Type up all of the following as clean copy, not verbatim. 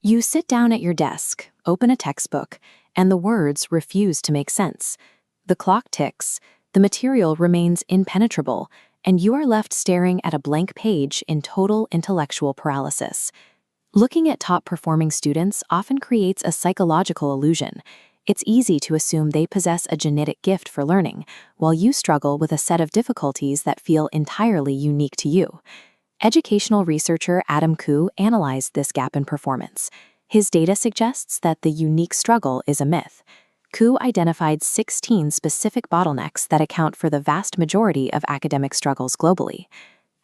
You sit down at your desk, open a textbook, and the words refuse to make sense. The clock ticks, the material remains impenetrable, and you are left staring at a blank page in total intellectual paralysis. Looking at top-performing students often creates a psychological illusion. It's easy to assume they possess a genetic gift for learning, while you struggle with a set of difficulties that feel entirely unique to you. Educational researcher Adam Koo analyzed this gap in performance. His data suggests that the unique struggle is a myth. Koo identified 16 specific bottlenecks that account for the vast majority of academic struggles globally.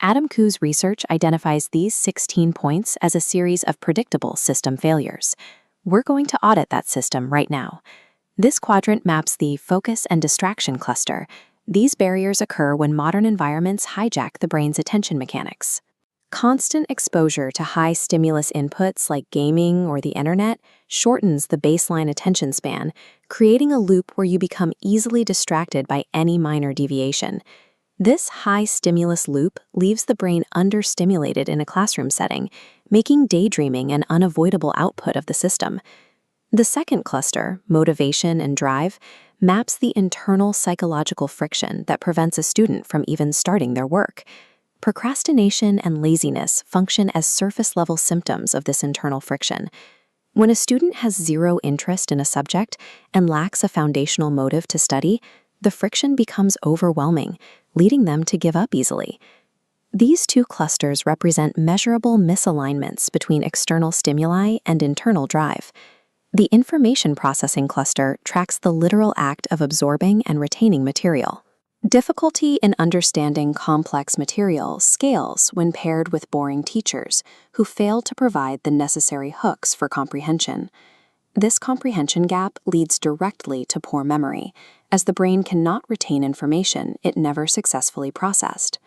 Adam Koo's research identifies these 16 points as a series of predictable system failures. We're going to audit that system right now. This quadrant maps the focus and distraction cluster. These barriers occur when modern environments hijack the brain's attention mechanics. Constant exposure to high-stimulus inputs like gaming or the internet shortens the baseline attention span, creating a loop where you become easily distracted by any minor deviation. This high-stimulus loop leaves the brain understimulated in a classroom setting, making daydreaming an unavoidable output of the system. The second cluster, motivation and drive, maps the internal psychological friction that prevents a student from even starting their work. Procrastination and laziness function as surface-level symptoms of this internal friction. When a student has zero interest in a subject and lacks a foundational motive to study, the friction becomes overwhelming, leading them to give up easily. These two clusters represent measurable misalignments between external stimuli and internal drive. The information processing cluster tracks the literal act of absorbing and retaining material. Difficulty in understanding complex material scales when paired with boring teachers who fail to provide the necessary hooks for comprehension. This comprehension gap leads directly to poor memory, as the brain cannot retain information it never successfully processed.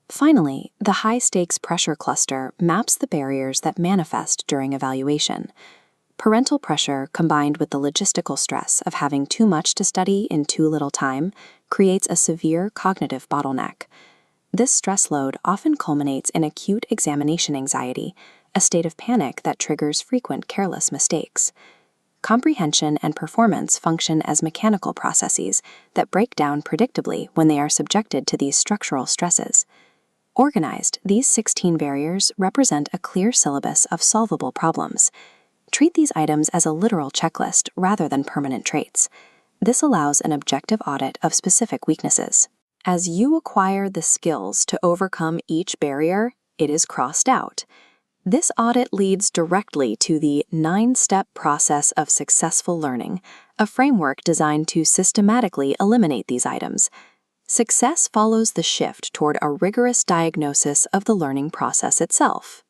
Finally, the high-stakes pressure cluster maps the barriers that manifest during evaluation. Parental pressure combined with the logistical stress of having too much to study in too little time creates a severe cognitive bottleneck. This stress load often culminates in acute examination anxiety, a state of panic that triggers frequent careless mistakes. Comprehension and performance function as mechanical processes that break down predictably when they are subjected to these structural stresses. Organized, these 16 barriers represent a clear syllabus of solvable problems. Treat these items as a literal checklist rather than permanent traits. This allows an objective audit of specific weaknesses. As you acquire the skills to overcome each barrier, it is crossed out. This audit leads directly to the 9-step process of successful learning, a framework designed to systematically eliminate these items. Success follows the shift toward a rigorous diagnosis of the learning process itself.